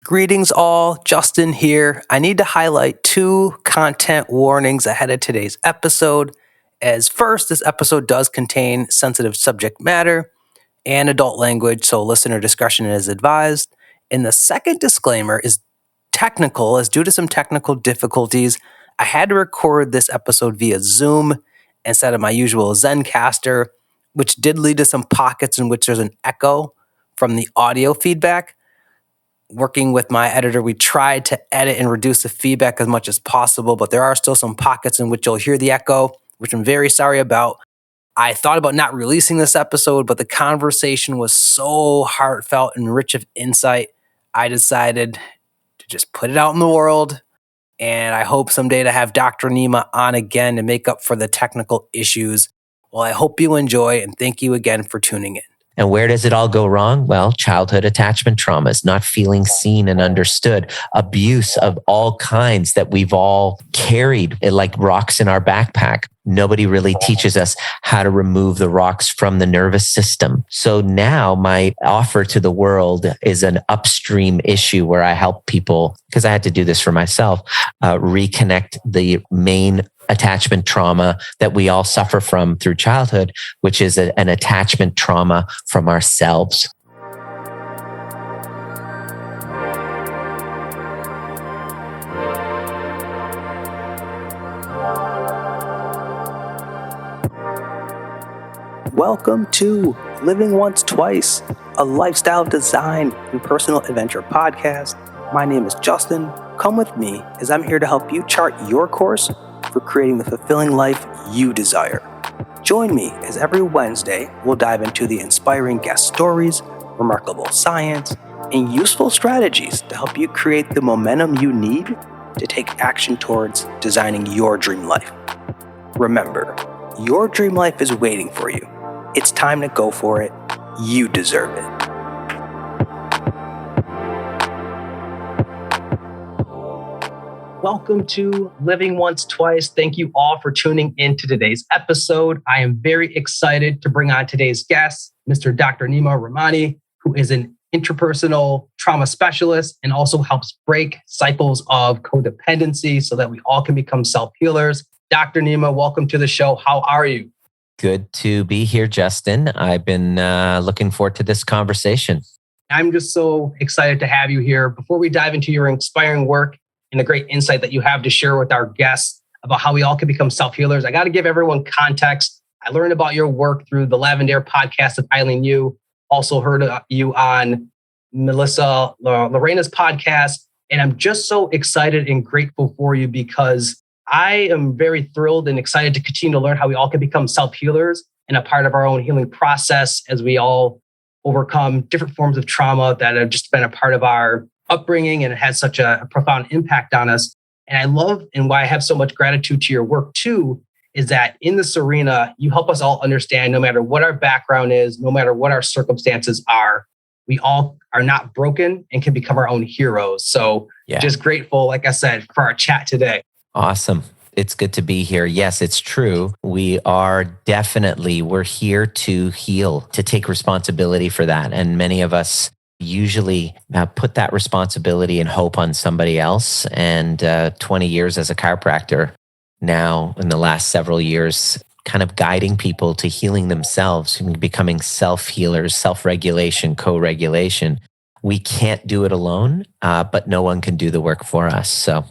Greetings all, Justin here. I need to highlight two content warnings ahead of today's episode. As first, this episode does contain sensitive subject matter and adult language, so listener discretion is advised. And the second disclaimer is technical, as due to some technical difficulties, I had to record this episode via Zoom instead of my usual Zencaster, which did lead to some pockets in which there's an echo from the audio feedback. Working with my editor, we tried to edit and reduce the feedback as much as possible, but there are still some pockets in which you'll hear the echo, which I'm very sorry about. I thought about not releasing this episode, but the conversation was so heartfelt and rich of insight, I decided to just put it out in the world. And I hope someday to have Dr. Nima on again to make up for the technical issues. Well, I hope you enjoy, and thank you again for tuning in. And where does it all go wrong? Well, childhood attachment traumas, not feeling seen and understood, abuse of all kinds that we've all carried like rocks in our backpack. Nobody really teaches us how to remove the rocks from the nervous system. So now my offer to the world is an upstream issue where I help people, because I had to do this for myself, reconnect the main attachment trauma that we all suffer from through childhood, which is an attachment trauma from ourselves. Welcome to Living Once Twice, a lifestyle design and personal adventure podcast. My name is Justin. Come with me as I'm here to help you chart your course for creating the fulfilling life you desire. Join me as every Wednesday we'll dive into the inspiring guest stories, remarkable science, and useful strategies to help you create the momentum you need to take action towards designing your dream life. Remember, your dream life is waiting for you. It's time to go for it. You deserve it. Welcome to Living Once Twice. Thank you all for tuning in to today's episode. I am very excited to bring on today's guest, Mr. Dr. Nima Rahmany, who is an interpersonal trauma specialist and also helps break cycles of codependency so that we all can become self-healers. Dr. Nima, welcome to the show. How are you? Good to be here, Justin. I've been looking forward to this conversation. I'm just so excited to have you here. Before we dive into your inspiring work and the great insight that you have to share with our guests about how we all can become self-healers, I got to give everyone context. I learned about your work through the Lavender podcast with Eileen Yu. Also heard you on Melissa Lorena's podcast. And I'm just so excited and grateful for you because I am very thrilled and excited to continue to learn how we all can become self-healers and a part of our own healing process as we all overcome different forms of trauma that have just been a part of our upbringing, and it has such a profound impact on us. And I love, and why I have so much gratitude to your work too, is that in this arena, you help us all understand no matter what our background is, no matter what our circumstances are, we all are not broken and can become our own heroes. So Just grateful, like I said, for our chat today. Awesome. It's good to be here. Yes, it's true. We're here to heal, to take responsibility for that. And many of us usually put that responsibility and hope on somebody else. And 20 years as a chiropractor, now in the last several years, kind of guiding people to healing themselves, becoming self-healers, self-regulation, co-regulation. We can't do it alone, but no one can do the work for us. So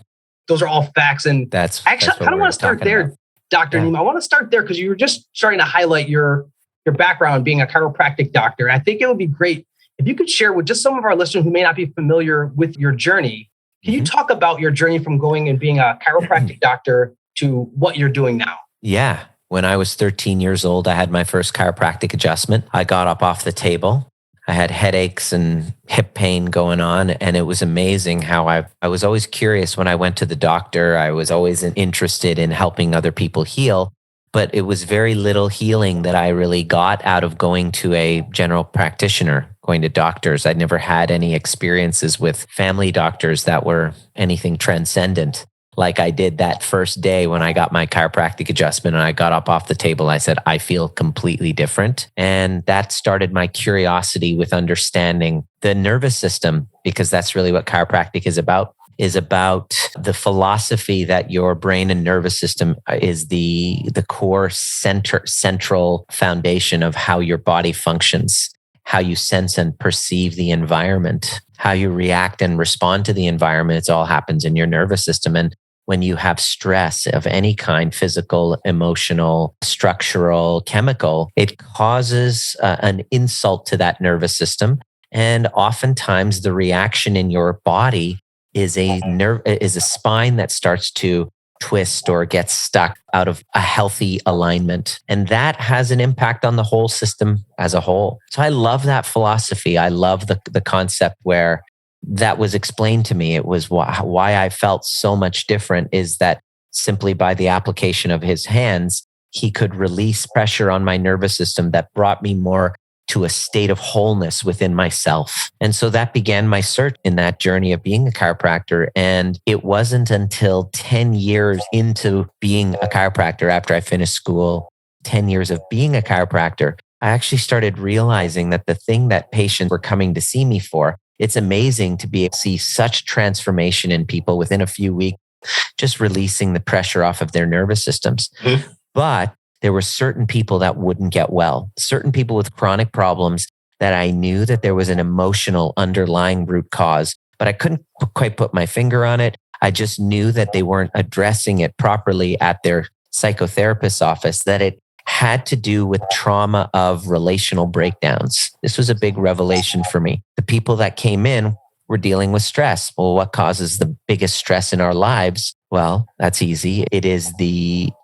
those are all facts. And that's I kind of want to start there, about. Dr. Nima. I want to start there because you were just starting to highlight your background being a chiropractic doctor. I think it would be great if you could share with just some of our listeners who may not be familiar with your journey. Can you talk about your journey from going and being a chiropractic doctor to what you're doing now? Yeah. When I was 13 years old, I had my first chiropractic adjustment. I got up off the table. I had headaches and hip pain going on. And it was amazing how I was always curious when I went to the doctor. I was always interested in helping other people heal. But it was very little healing that I really got out of going to a general practitioner, going to doctors. I'd never had any experiences with family doctors that were anything transcendent. like I did that first day when I got my chiropractic adjustment and I got up off the table. I said, I feel completely different. And that started my curiosity with understanding the nervous system, because that's really what chiropractic is about the philosophy that your brain and nervous system is the core central foundation of how your body functions, how you sense and perceive the environment, how you react and respond to the environment. It all happens in your nervous system. And when you have stress of any kind, physical, emotional, structural, chemical, it causes an insult to that nervous system. And oftentimes the reaction in your body is a spine that starts to twist or get stuck out of a healthy alignment. And that has an impact on the whole system as a whole. So I love that philosophy. I love the concept where that was explained to me. It was why I felt so much different, is that simply by the application of his hands, he could release pressure on my nervous system that brought me more to a state of wholeness within myself. And so that began my search in that journey of being a chiropractor. And it wasn't until 10 years into being a chiropractor, after I finished school, 10 years of being a chiropractor, I actually started realizing that the thing that patients were coming to see me for, it's amazing to be able to see such transformation in people within a few weeks, just releasing the pressure off of their nervous systems. Mm-hmm. But there were certain people that wouldn't get well, certain people with chronic problems that I knew that there was an emotional underlying root cause, but I couldn't quite put my finger on it. I just knew that they weren't addressing it properly at their psychotherapist's office, that it had to do with trauma of relational breakdowns. This was a big revelation for me. The people that came in were dealing with stress. Well, what causes the biggest stress in our lives? Well, that's easy. It is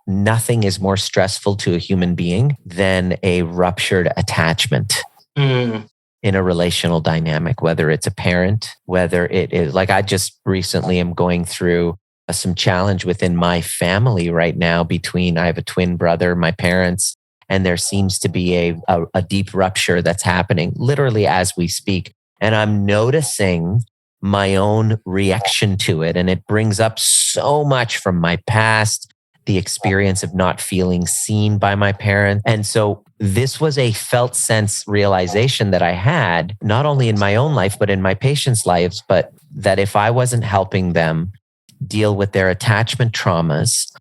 nothing is more stressful to a human being than a ruptured attachment in a relational dynamic, whether it's a parent, whether it is like I just recently am going through some challenge within my family right now I have a twin brother, my parents, and there seems to be a deep rupture that's happening literally as we speak. And I'm noticing my own reaction to it. And it brings up so much from my past, the experience of not feeling seen by my parents. And so this was a felt sense realization that I had, not only in my own life, but in my patients' lives, but that if I wasn't helping them deal with their attachment traumas,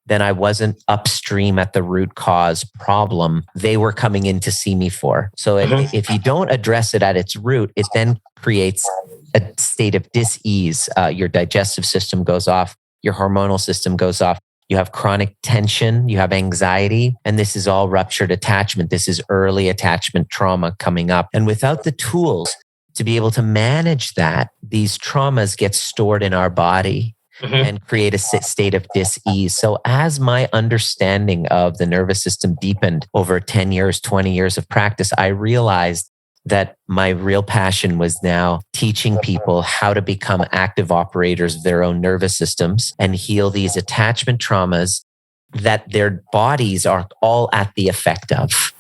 then I wasn't upstream at the root cause problem they were coming in to see me for. So if you don't address it at its root, it then creates a state of dis-ease. Your digestive system goes off, your hormonal system goes off. You have chronic tension, you have anxiety, and this is all ruptured attachment. This is early attachment trauma coming up. And without the tools to be able to manage that, these traumas get stored in our body and create a state of dis-ease. So as my understanding of the nervous system deepened over 10 years, 20 years of practice, I realized that my real passion was now teaching people how to become active operators of their own nervous systems and heal these attachment traumas that their bodies are all at the effect of.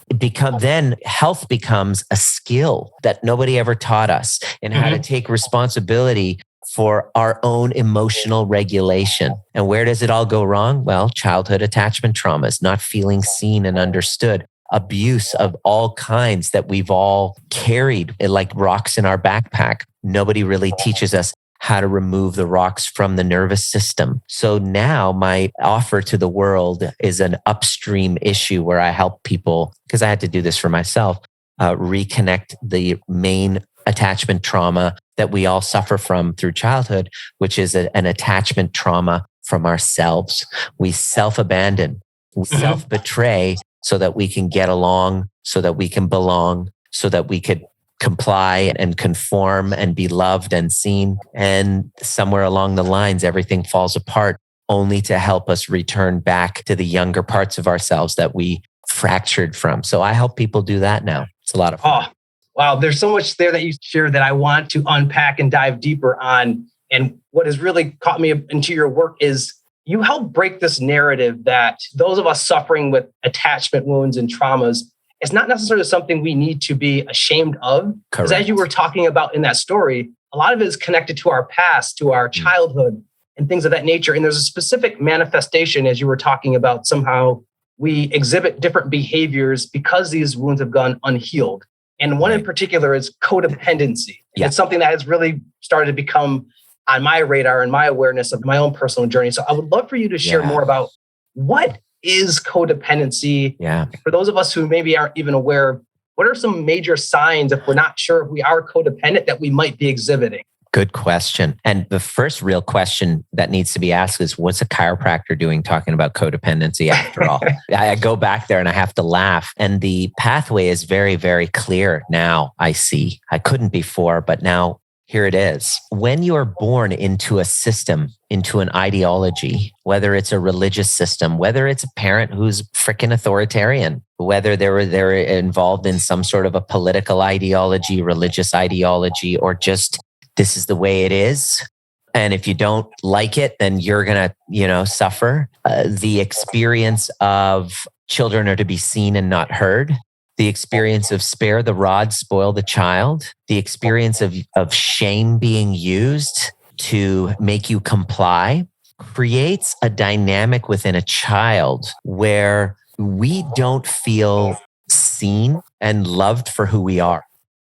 Then health becomes a skill that nobody ever taught us, and how to take responsibility for our own emotional regulation. And where does it all go wrong? Well, childhood attachment traumas, not feeling seen and understood, abuse of all kinds that we've all carried like rocks in our backpack. Nobody really teaches us how to remove the rocks from the nervous system. So now my offer to the world is an upstream issue where I help people, because I had to do this for myself, reconnect the main attachment trauma that we all suffer from through childhood, which is an attachment trauma from ourselves. We self-abandon, we self-betray so that we can get along, so that we can belong, so that we could comply and conform and be loved and seen. And somewhere along the lines, everything falls apart, only to help us return back to the younger parts of ourselves that we fractured from. So I help people do that now. It's a lot of fun. Oh, wow. There's so much there that you shared that I want to unpack and dive deeper on. And what has really caught me into your work is you help break this narrative that those of us suffering with attachment wounds and traumas, it's not necessarily something we need to be ashamed of. Because as you were talking about in that story, a lot of it is connected to our past, to our childhood. and things of that nature. And there's a specific manifestation, as you were talking about, somehow we exhibit different behaviors because these wounds have gone unhealed. And one in particular is codependency. And it's something that has really started to become on my radar and my awareness of my own personal journey. So I would love for you to share more about what is codependency. For those of us who maybe aren't even aware, what are some major signs, if we're not sure if we are codependent, that we might be exhibiting? Good question. And the first real question that needs to be asked is, what's a chiropractor doing talking about codependency after all? I go back there and I have to laugh. And the pathway is very, very clear now, I see. I couldn't before, but now here it is. When you are born into a system, into an ideology, whether it's a religious system, whether it's a parent who's freaking authoritarian, whether they're involved in some sort of a political ideology, religious ideology, or just this is the way it is. And if you don't like it, then you're going to, suffer. The experience of children are to be seen and not heard. The experience of spare the rod, spoil the child. The experience of shame being used to make you comply creates a dynamic within a child where we don't feel seen and loved for who we are.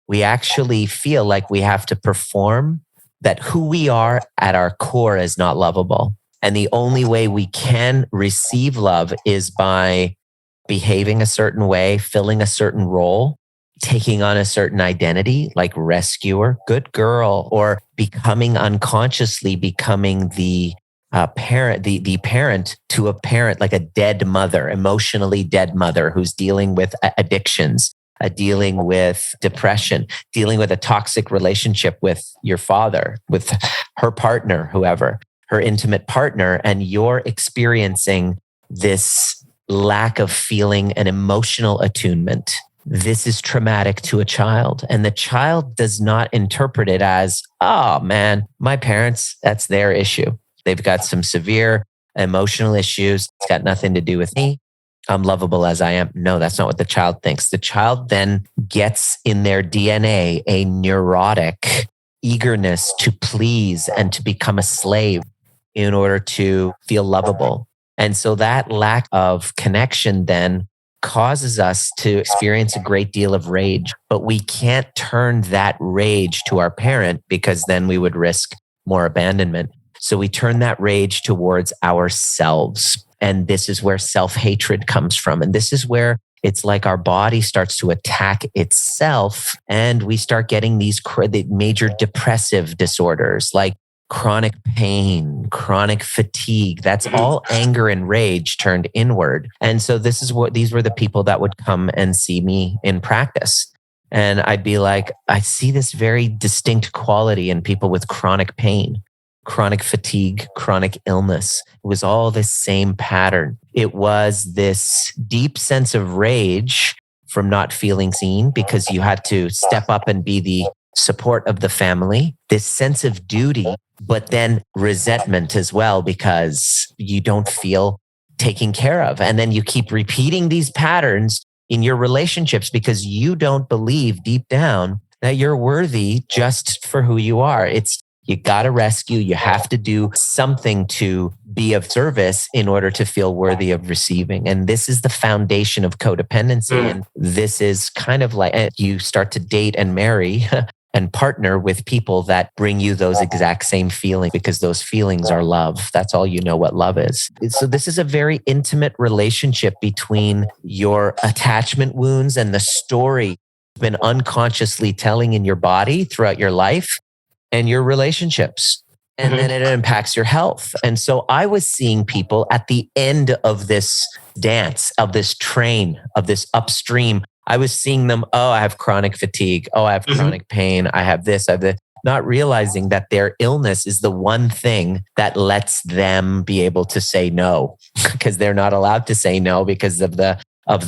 We actually feel like we have to perform, that who we are at our core is not lovable. And the only way we can receive love is by behaving a certain way, filling a certain role, taking on a certain identity, like rescuer, good girl, or unconsciously becoming the parent, the parent to a parent, like a dead mother, emotionally dead mother who's dealing with addictions, dealing with depression, dealing with a toxic relationship with your father, with her partner, whoever, her intimate partner, and you're experiencing this lack of feeling and emotional attunement. This is traumatic to a child. And the child does not interpret it as, oh man, my parents, that's their issue. They've got some severe emotional issues. It's got nothing to do with me. I'm lovable as I am. No, that's not what the child thinks. The child then gets in their DNA a neurotic eagerness to please and to become a slave in order to feel lovable. And so that lack of connection then causes us to experience a great deal of rage, but we can't turn that rage to our parent because then we would risk more abandonment. So we turn that rage towards ourselves. And this is where self-hatred comes from. And this is where it's like our body starts to attack itself and we start getting these major depressive disorders like chronic pain, chronic fatigue. That's all anger and rage turned inward. And so these were the people that would come and see me in practice. And I'd be like, I see this very distinct quality in people with chronic pain, chronic fatigue, chronic illness. It was all this same pattern. It was this deep sense of rage from not feeling seen because you had to step up and be the support of the family, this sense of duty, but then resentment as well because you don't feel taken care of. And then you keep repeating these patterns in your relationships because you don't believe deep down that you're worthy just for who you are. You got to rescue. You have to do something to be of service in order to feel worthy of receiving. And this is the foundation of codependency. And this is kind of like you start to date and marry and partner with people that bring you those exact same feelings because those feelings are love. That's all you know what love is. So this is a very intimate relationship between your attachment wounds and the story you've been unconsciously telling in your body throughout your life and your relationships. And then it impacts your health. And so I was seeing people at the end of this dance, of this train, of this upstream. I was seeing them, I have chronic fatigue. I have chronic pain. I have this, I have this. Not realizing that their illness is the one thing that lets them be able to say no, because they're not allowed to say no because of the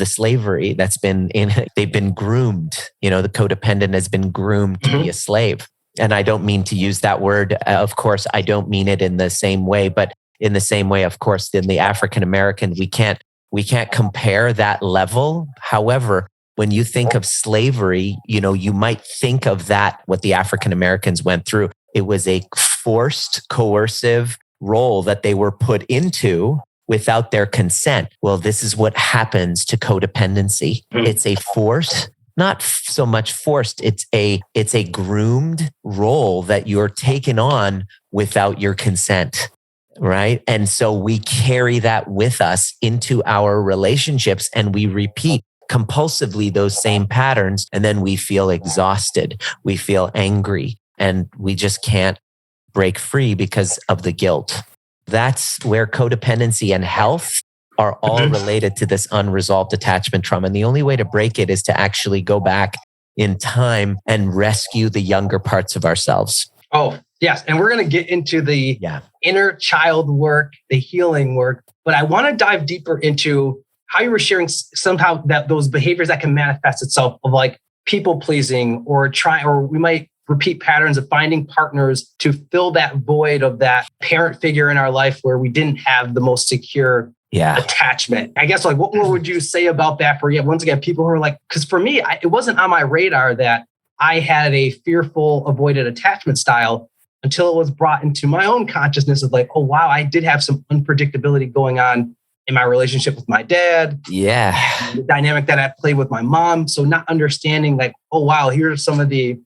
slavery that's been they've been groomed. The codependent has been groomed to be a slave. And I don't mean to use that word. Of course, I don't mean it in the same way, but in the same way, of course, in the African American, we can't compare that level. However, when you think of slavery, you might think of that, what the African Americans went through. It was a forced, coercive role that they were put into without their consent. Well, this is what happens to codependency. It's a force, not so much forced. It's a groomed role that you're taken on without your consent. Right. And so we carry that with us into our relationships and we repeat compulsively those same patterns. And then we feel exhausted. We feel angry and we just can't break free because of the guilt. That's where codependency and health are all related to this unresolved attachment trauma. And the only way to break it is to actually go back in time and rescue the younger parts of ourselves. Oh, yes. And we're going to get into the inner child work, the healing work. But I want to dive deeper into how you were sharing somehow that those behaviors that can manifest itself of like people pleasing or we might repeat patterns of finding partners to fill that void of that parent figure in our life where we didn't have the most secure attachment. I guess like what more would you say about that for once again, people who are like, because for me, it wasn't on my radar that I had a fearful, avoided attachment style until it was brought into my own consciousness of like, oh, wow, I did have some unpredictability going on in my relationship with my dad. Yeah. And the dynamic that I played with my mom. So not understanding like, oh, wow, here's some of the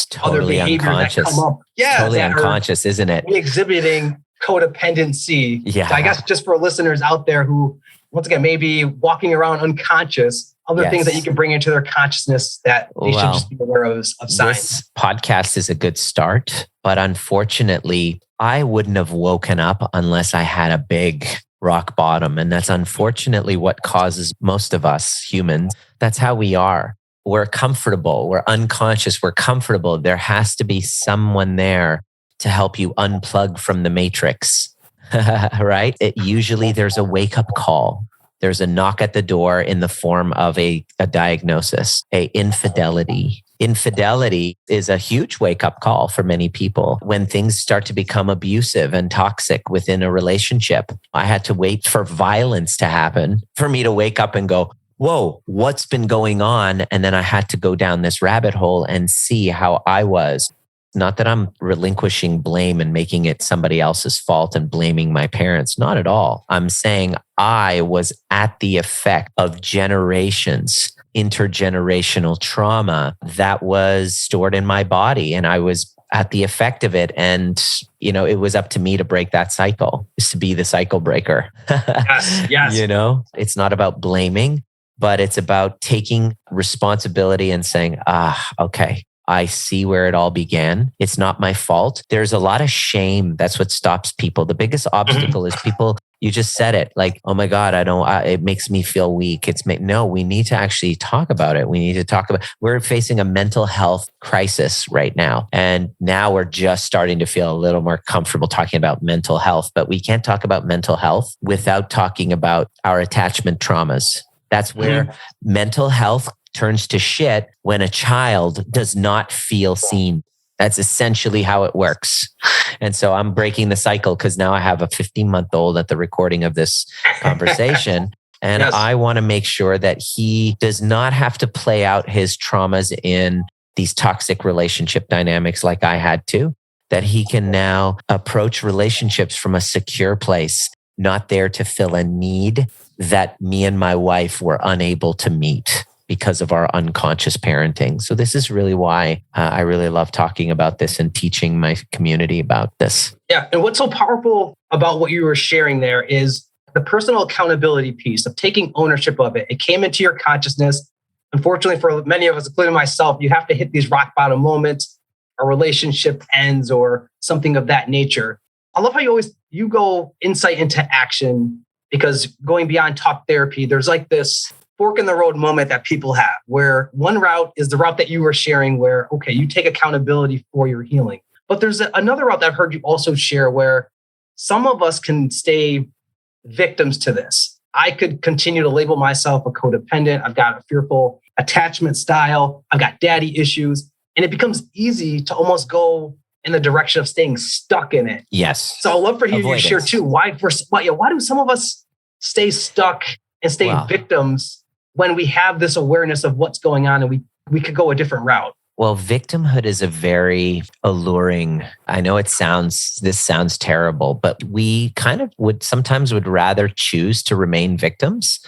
totally other behaviors that come up. Yeah. Totally unconscious, isn't it? Exhibiting codependency. Yeah. So I guess just for listeners out there who, once again, maybe walking around unconscious, other things that you can bring into their consciousness that they should just be aware of signs. This podcast is a good start, but unfortunately, I wouldn't have woken up unless I had a big rock bottom. And that's unfortunately what causes most of us humans. That's how we are. We're comfortable. We're unconscious. We're comfortable. There has to be someone there to help you unplug from the matrix, right? Usually there's a wake-up call. There's a knock at the door in the form of a diagnosis, a infidelity. Infidelity is a huge wake-up call for many people. When things start to become abusive and toxic within a relationship, I had to wait for violence to happen for me to wake up and go, whoa, what's been going on? And then I had to go down this rabbit hole and see how I was. Not that I'm relinquishing blame and making it somebody else's fault and blaming my parents. Not at all. I'm saying I was at the effect of generations, intergenerational trauma that was stored in my body. And I was at the effect of it. And, it was up to me to break that cycle, is to be the cycle breaker. Yes. It's not about blaming, but it's about taking responsibility and saying, okay, I see where it all began. It's not my fault. There's a lot of shame. That's what stops people. The biggest obstacle is people, you just said it, like, oh my God, it makes me feel weak. No, we need to actually talk about it. We're facing a mental health crisis right now. And now we're just starting to feel a little more comfortable talking about mental health, but we can't talk about mental health without talking about our attachment traumas. That's where mental health turns to shit when a child does not feel seen. That's essentially how it works. And so I'm breaking the cycle because now I have a 15-month-old at the recording of this conversation. And I want to make sure that he does not have to play out his traumas in these toxic relationship dynamics like I had to, that he can now approach relationships from a secure place, not there to fill a need that me and my wife were unable to meet because of our unconscious parenting. So this is really why I really love talking about this and teaching my community about this. Yeah. And what's so powerful about what you were sharing there is the personal accountability piece of taking ownership of it. It came into your consciousness. Unfortunately, for many of us, including myself, you have to hit these rock bottom moments, a relationship ends or something of that nature. I love how you go insight into action, because going beyond talk therapy, there's like this fork in the road moment that people have where one route is the route that you were sharing where, okay, you take accountability for your healing. But there's another route that I've heard you also share where some of us can stay victims to this. I could continue to label myself a codependent. I've got a fearful attachment style. I've got daddy issues. And it becomes easy to almost go in the direction of staying stuck in it. Yes. So I'd love for you to share too. Why do some of us stay stuck and stay victims when we have this awareness of what's going on and we could go a different route? Well, victimhood is a very alluring. I know this sounds terrible, but we kind of sometimes would rather choose to remain victims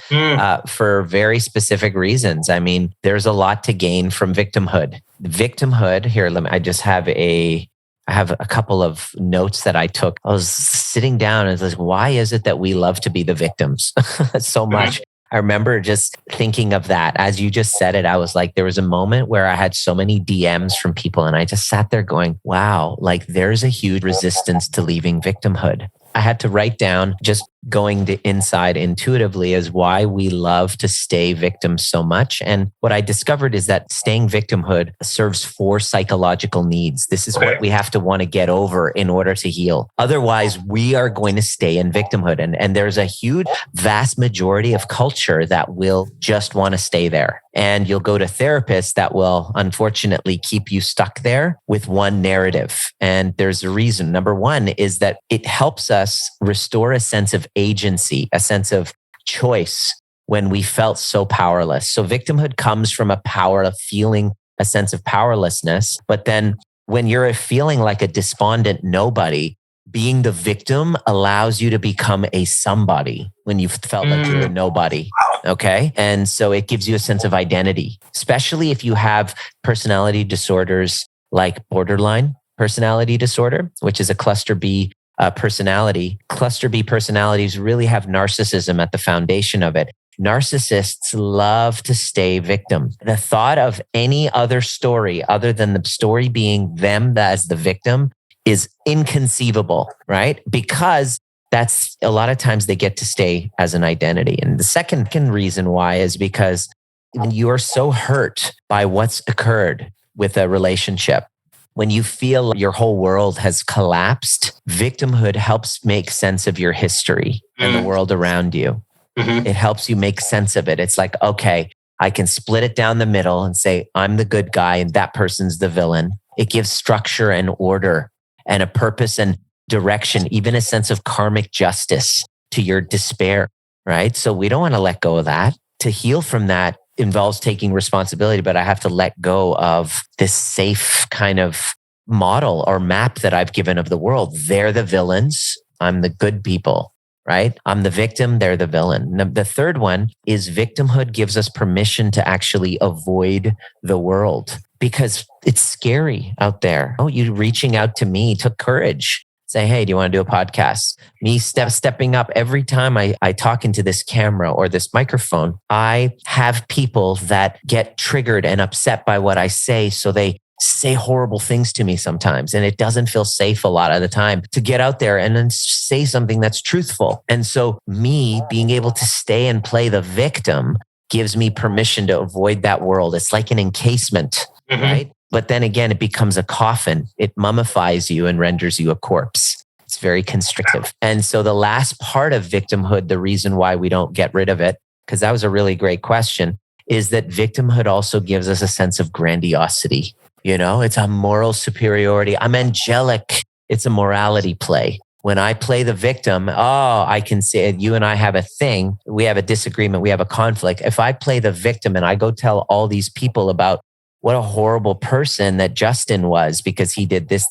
for very specific reasons. I mean, there's a lot to gain from victimhood. Victimhood, here, I have a couple of notes that I took. I was sitting down and I was like, why is it that we love to be the victims so much? I remember just thinking of that. As you just said it, I was like, there was a moment where I had so many DMs from people and I just sat there going, wow, like there's a huge resistance to leaving victimhood. I had to write down, just going to inside intuitively, is why we love to stay victims so much. And what I discovered is that staying victimhood serves 4 psychological needs. This is what we have to want to get over in order to heal. Otherwise, we are going to stay in victimhood. And there's a huge, vast majority of culture that will just want to stay there. And you'll go to therapists that will unfortunately keep you stuck there with one narrative. And there's a reason. Number one is that it helps us restore a sense of agency, a sense of choice when we felt so powerless. So victimhood comes from a power of feeling a sense of powerlessness. But then when you're feeling like a despondent nobody, being the victim allows you to become a somebody when you felt like you were nobody. Okay. And so it gives you a sense of identity, especially if you have personality disorders like borderline personality disorder, which is a cluster B personality. Cluster B personalities really have narcissism at the foundation of it. Narcissists love to stay victim. The thought of any other story other than the story being them as the victim is inconceivable, right? Because that's a lot of times they get to stay as an identity. And the second reason why is because when you are so hurt by what's occurred with a relationship, when you feel your whole world has collapsed, victimhood helps make sense of your history and the world around you. It helps you make sense of it. It's like, okay, I can split it down the middle and say, I'm the good guy and that person's the villain. It gives structure and order and a purpose and direction, even a sense of karmic justice to your despair, right? So we don't want to let go of that. To heal from that involves taking responsibility, but I have to let go of this safe kind of model or map that I've given of the world. They're the villains. I'm the good people, right? I'm the victim. They're the villain. The third one is victimhood gives us permission to actually avoid the world because it's scary out there. Oh, you reaching out to me took courage. Say, hey, do you want to do a podcast? Me stepping up every time I talk into this camera or this microphone, I have people that get triggered and upset by what I say. So they say horrible things to me sometimes. And it doesn't feel safe a lot of the time to get out there and then say something that's truthful. And so me being able to stay and play the victim gives me permission to avoid that world. It's like an encasement, right? But then again, it becomes a coffin. It mummifies you and renders you a corpse. It's very constrictive. And so the last part of victimhood, the reason why we don't get rid of it, because that was a really great question, is that victimhood also gives us a sense of grandiosity. You know, it's a moral superiority. I'm angelic. It's a morality play. When I play the victim, I can say you and I have a thing. We have a disagreement. We have a conflict. If I play the victim and I go tell all these people about what a horrible person that Justin was because he did this.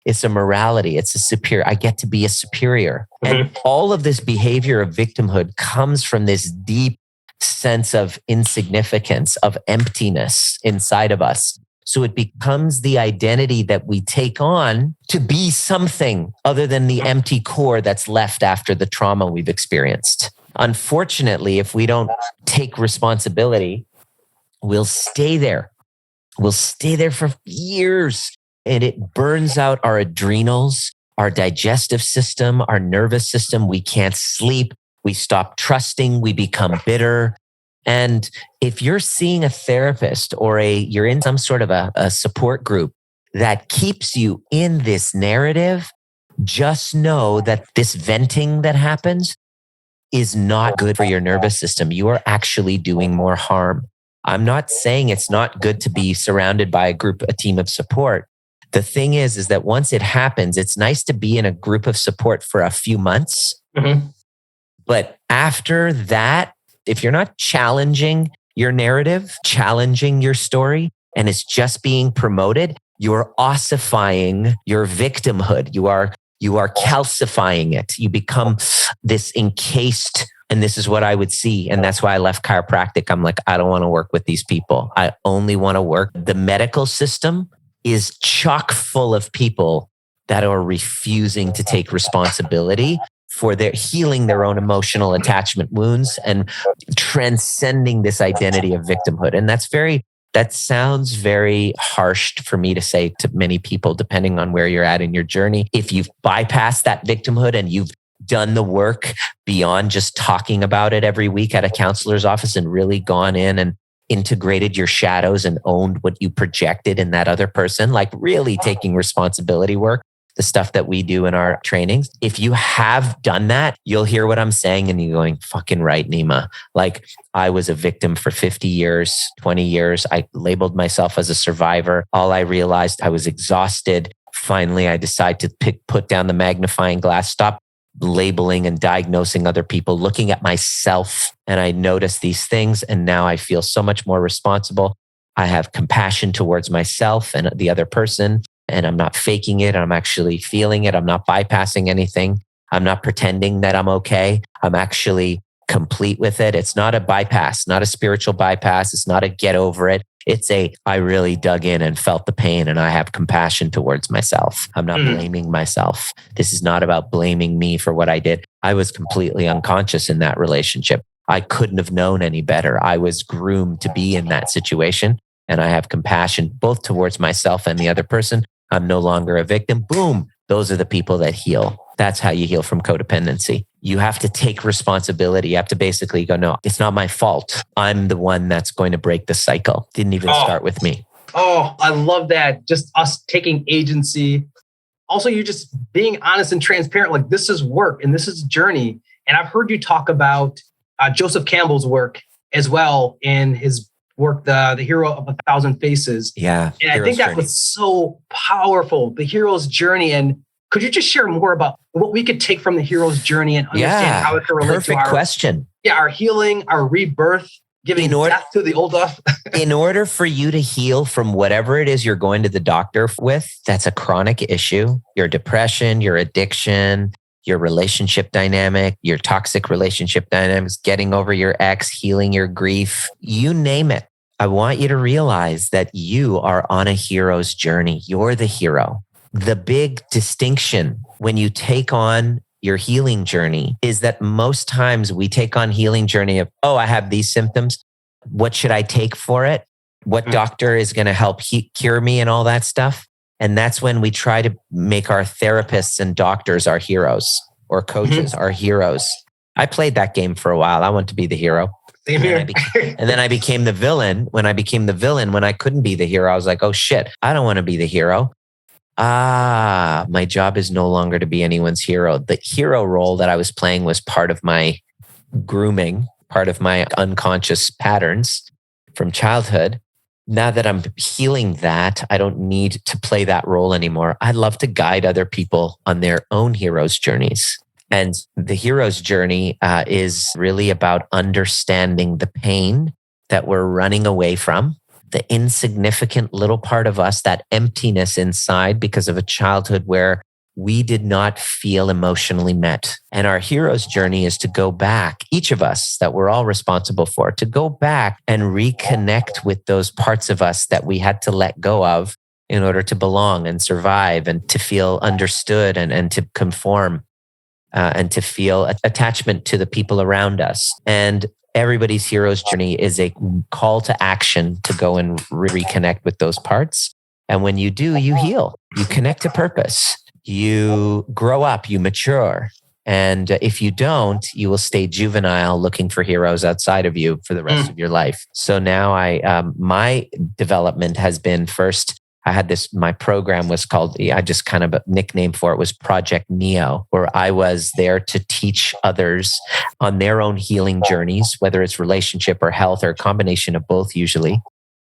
It's a morality. It's a superior. I get to be a superior. And all of this behavior of victimhood comes from this deep sense of insignificance, of emptiness inside of us. So it becomes the identity that we take on to be something other than the empty core that's left after the trauma we've experienced. Unfortunately, if we don't take responsibility, we'll stay there. We'll stay there for years and it burns out our adrenals, our digestive system, our nervous system. We can't sleep. We stop trusting. We become bitter. And if you're seeing a therapist or you're in some sort of a support group that keeps you in this narrative, just know that this venting that happens is not good for your nervous system. You are actually doing more harm. I'm not saying it's not good to be surrounded by a team of support. The thing is that once it happens, it's nice to be in a group of support for a few months. But after that, if you're not challenging your narrative, challenging your story, and it's just being promoted, you're ossifying your victimhood. You are calcifying it. You become this encased, and this is what I would see. And that's why I left chiropractic. I'm like, I don't want to work with these people. I only want to work. The medical system is chock full of people that are refusing to take responsibility for their healing their own emotional attachment wounds and transcending this identity of victimhood. And that sounds very harsh for me to say to many people, depending on where you're at in your journey. If you've bypassed that victimhood and you've done the work beyond just talking about it every week at a counselor's office and really gone in and integrated your shadows and owned what you projected in that other person, like really taking responsibility work, the stuff that we do in our trainings. If you have done that, you'll hear what I'm saying and you're going, fucking right, Nima. Like, I was a victim for 50 years, 20 years. I labeled myself as a survivor. All I realized, I was exhausted. Finally, I decided to put down the magnifying glass, stop labeling and diagnosing other people, looking at myself. And I noticed these things. And now I feel so much more responsible. I have compassion towards myself and the other person. And I'm not faking it. I'm actually feeling it. I'm not bypassing anything. I'm not pretending that I'm okay. I'm actually complete with it. It's not a bypass, not a spiritual bypass. It's not a get over it. It's I really dug in and felt the pain, and I have compassion towards myself. I'm not blaming myself. This is not about blaming me for what I did. I was completely unconscious in that relationship. I couldn't have known any better. I was groomed to be in that situation, and I have compassion both towards myself and the other person. I'm no longer a victim. Boom. Those are the people that heal. That's how you heal from codependency. You have to take responsibility. You have to basically go, no, it's not my fault. I'm the one that's going to break the cycle. Didn't even start with me. Oh, I love that. Just us taking agency. Also, you just being honest and transparent. Like, this is work and this is a journey. And I've heard you talk about Joseph Campbell's work as well in his work, the Hero of 1,000 Faces. Yeah. And I think that was so powerful, the hero's journey. And could you just share more about what we could take from the hero's journey and understand how it can relate to our question. Yeah, our healing, our rebirth, giving death to the old stuff. In order for you to heal from whatever it is you're going to the doctor with, that's a chronic issue, your depression, your addiction, your relationship dynamic, your toxic relationship dynamics, getting over your ex, healing your grief, you name it. I want you to realize that you are on a hero's journey. You're the hero. The big distinction when you take on your healing journey is that most times we take on healing journey of, oh, I have these symptoms. What should I take for it? What doctor is going to help cure me and all that stuff? And that's when we try to make our therapists and doctors our heroes, or coaches our heroes. I played that game for a while. I want to be the hero. And then I became the villain. When I became the villain, when I couldn't be the hero, I was like, oh shit, I don't want to be the hero. My job is no longer to be anyone's hero. The hero role that I was playing was part of my grooming, part of my unconscious patterns from childhood. Now that I'm healing that, I don't need to play that role anymore. I love to guide other people on their own hero's journeys. And the hero's journey is really about understanding the pain that we're running away from, the insignificant little part of us, that emptiness inside because of a childhood where we did not feel emotionally met. And our hero's journey is to go back, each of us that we're all responsible for, to go back and reconnect with those parts of us that we had to let go of in order to belong and survive and to feel understood and to conform. And to feel attachment to the people around us. And everybody's hero's journey is a call to action to go and reconnect with those parts. And when you do, you heal, you connect to purpose, you grow up, you mature. And if you don't, you will stay juvenile looking for heroes outside of you for the rest of your life. So now my development has been first, I had my program was called, I just kind of a nickname for it was Project Neo, where I was there to teach others on their own healing journeys, whether it's relationship or health or a combination of both usually,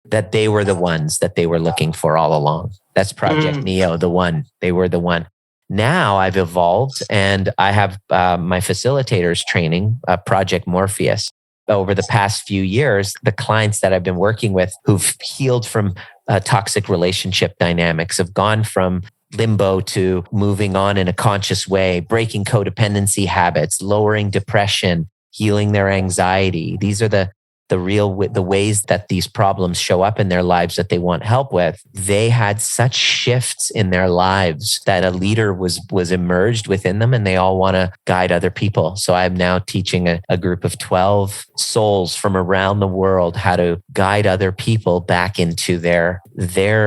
that they were the ones that they were looking for all along. That's Project Neo, the one. They were the one. Now I've evolved and I have my facilitators training, Project Morpheus. over the past few years, the clients that I've been working with who've healed from toxic relationship dynamics have gone from limbo to moving on in a conscious way, breaking codependency habits, lowering depression, healing their anxiety. These are the ways that these problems show up in their lives that they want help with. They had such shifts in their lives that a leader was emerged within them, and they all want to guide other people. So I'm now teaching a group of 12 souls from around the world how to guide other people back into their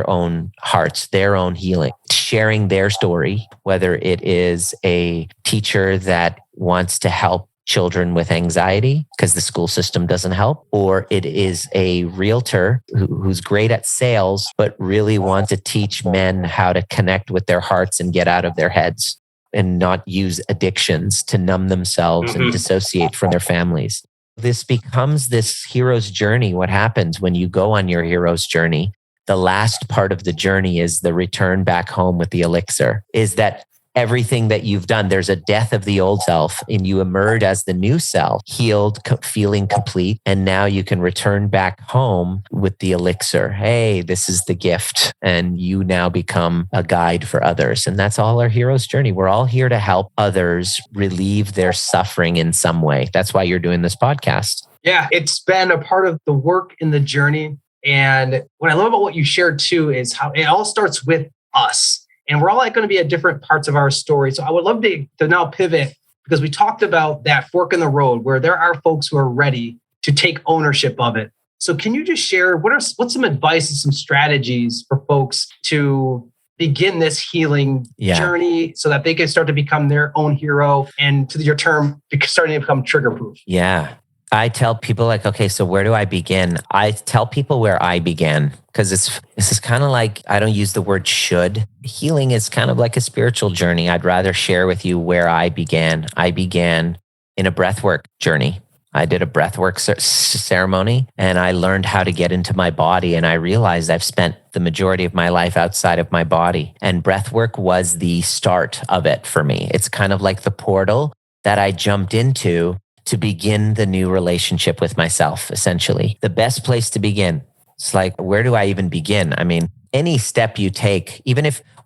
own hearts, their own healing, sharing their story, whether it is a teacher that wants to help children with anxiety because the school system doesn't help, or it is a realtor who's great at sales, but really wants to teach men how to connect with their hearts and get out of their heads and not use addictions to numb themselves and dissociate from their families. This becomes this hero's journey. What happens when you go on your hero's journey? The last part of the journey is the return back home with the elixir, is that everything that you've done, there's a death of the old self and you emerge as the new self, healed, feeling complete. And now you can return back home with the elixir. Hey, this is the gift. And you now become a guide for others. And that's all our hero's journey. We're all here to help others relieve their suffering in some way. That's why you're doing this podcast. Yeah, it's been a part of the work in the journey. And what I love about what you shared too is how it all starts with us. And we're all going to be at different parts of our story. So I would love to now pivot, because we talked about that fork in the road where there are folks who are ready to take ownership of it. So can you just share what's some advice and some strategies for folks to begin this healing journey so that they can start to become their own hero and, to your term, starting to become trigger proof? Yeah. I tell people like, okay, so where do I begin? I tell people where I began, because this is kind of like, I don't use the word should. Healing is kind of like a spiritual journey. I'd rather share with you where I began. I began in a breathwork journey. I did a breathwork ceremony and I learned how to get into my body. And I realized I've spent the majority of my life outside of my body. And breathwork was the start of it for me. It's kind of like the portal that I jumped into to begin the new relationship with myself, essentially. The best place to begin. It's like, where do I even begin? I mean, any step you take,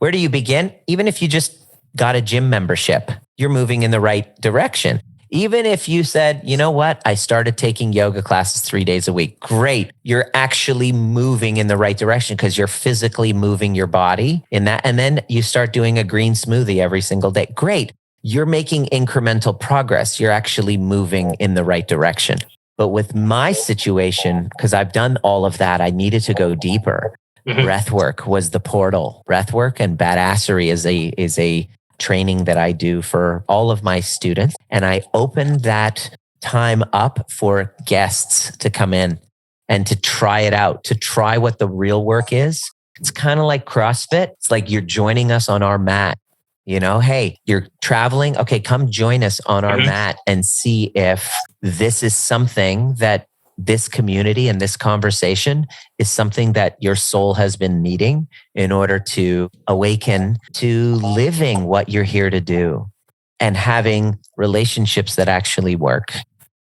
where do you begin? Even if you just got a gym membership, you're moving in the right direction. Even if you said, you know what, I started taking yoga classes 3 days a week. Great. You're actually moving in the right direction because you're physically moving your body in that. And then you start doing a green smoothie every single day. Great. You're making incremental progress. You're actually moving in the right direction. But with my situation, because I've done all of that, I needed to go deeper. Breathwork was the portal. Breathwork and badassery is a training that I do for all of my students. And I opened that time up for guests to come in and to try it out, to try what the real work is. It's kind of like CrossFit. It's like you're joining us on our mat. You know, hey, you're traveling. Okay, come join us on our mat and see if this is something that this community and this conversation is something that your soul has been needing in order to awaken to living what you're here to do and having relationships that actually work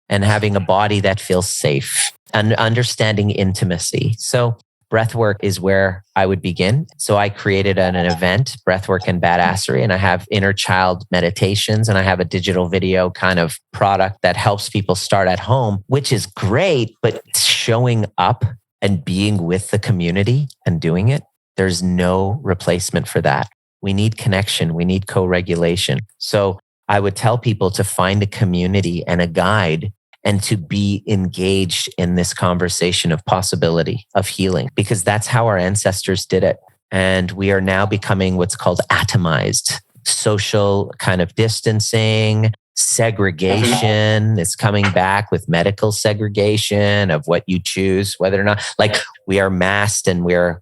and having a body that feels safe and understanding intimacy. So breathwork is where I would begin. So I created an event, Breathwork and Badassery, and I have inner child meditations and I have a digital video kind of product that helps people start at home, which is great, but showing up and being with the community and doing it, there's no replacement for that. We need connection. We need co-regulation. So I would tell people to find a community and a guide and to be engaged in this conversation of possibility, of healing, because that's how our ancestors did it. And we are now becoming what's called atomized, social kind of distancing, segregation. It's coming back with medical segregation of what you choose, whether or not, like we are masked and we're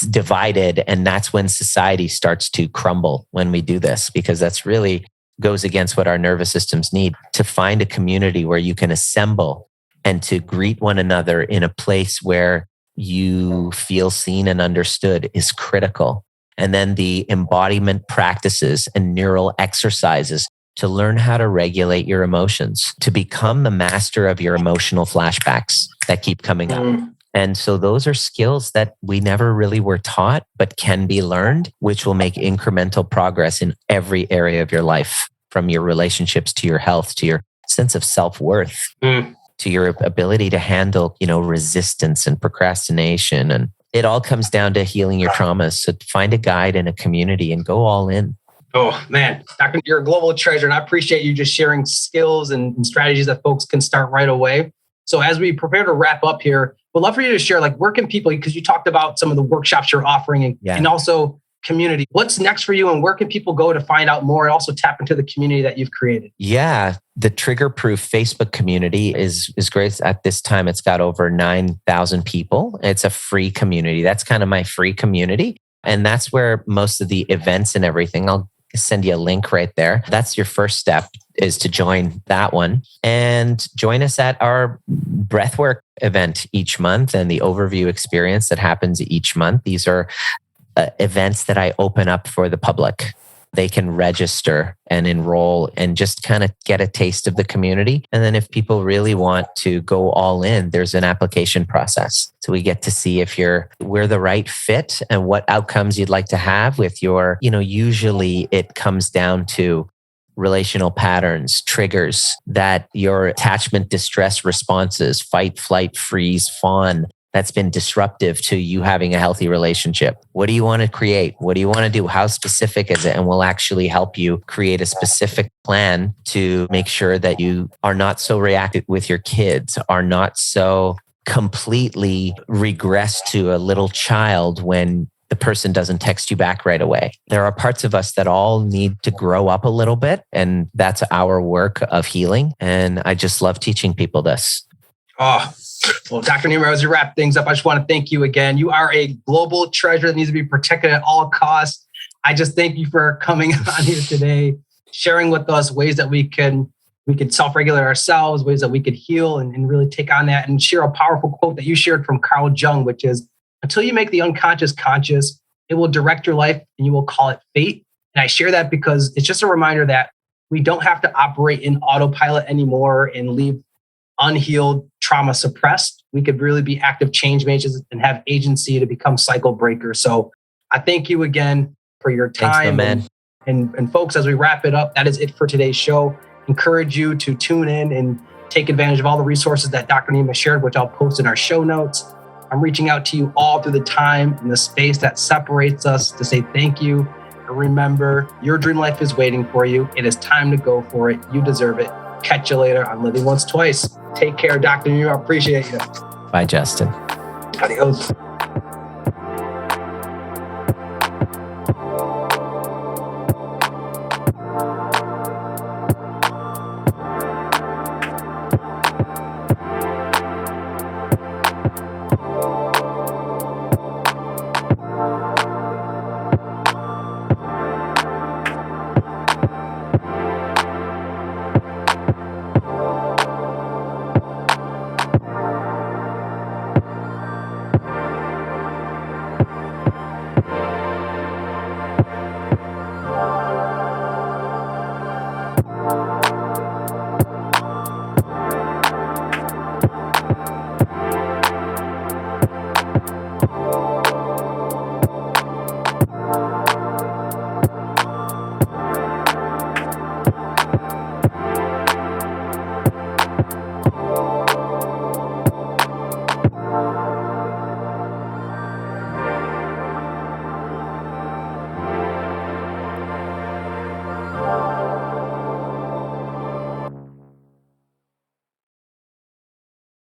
divided. And that's when society starts to crumble when we do this, because that's really goes against what our nervous systems need. To find a community where you can assemble and to greet one another in a place where you feel seen and understood is critical. And then the embodiment practices and neural exercises to learn how to regulate your emotions, to become the master of your emotional flashbacks that keep coming up. And so those are skills that we never really were taught, but can be learned, which will make incremental progress in every area of your life, from your relationships to your health, to your sense of self-worth, to your ability to handle, resistance and procrastination. And it all comes down to healing your traumas. So find a guide and a community and go all in. Oh, man, Doctor, you're a global treasure. And I appreciate you just sharing skills and strategies that folks can start right away. So as we prepare to wrap up here, we'd love for you to share, where can people, because you talked about some of the workshops you're offering and also community. What's next for you and where can people go to find out more and also tap into the community that you've created? Yeah, the Trigger Proof Facebook community is great. At this time, it's got over 9,000 people. It's a free community. That's kind of my free community. And that's where most of the events and everything, I'll send you a link right there. That's your first step, is to join that one and join us at our breathwork event each month and the overview experience that happens each month. These are events that I open up for the public. They can register and enroll and just kind of get a taste of the community. And then if people really want to go all in, there's an application process. So we get to see if we're the right fit and what outcomes you'd like to have with your, usually it comes down to relational patterns, triggers, that your attachment distress responses, fight, flight, freeze, fawn, that's been disruptive to you having a healthy relationship. What do you want to create? What do you want to do? How specific is it? And we'll actually help you create a specific plan to make sure that you are not so reactive with your kids, are not so completely regress to a little child when the person doesn't text you back right away. There are parts of us that all need to grow up a little bit, and that's our work of healing. And I just love teaching people this. Oh, well, Dr. Nima, as we wrap things up, I just want to thank you again. You are a global treasure that needs to be protected at all costs. I just thank you for coming on here today, sharing with us ways that we can self-regulate ourselves, ways that we could heal and really take on that, and share a powerful quote that you shared from Carl Jung, which is, until you make the unconscious conscious, it will direct your life and you will call it fate. And I share that because it's just a reminder that we don't have to operate in autopilot anymore and leave unhealed trauma suppressed. We could really be active change agents and have agency to become cycle breakers. So I thank you again for your time. Thanks, and folks, as we wrap it up, that is it for today's show. Encourage you to tune in and take advantage of all the resources that Dr. Nima shared, which I'll post in our show notes. I'm reaching out to you all through the time and the space that separates us to say thank you. And remember, your dream life is waiting for you. It is time to go for it. You deserve it. Catch you later on Living Once Twice. Take care, Dr. Nima. I appreciate you. Bye, Justin. Adios.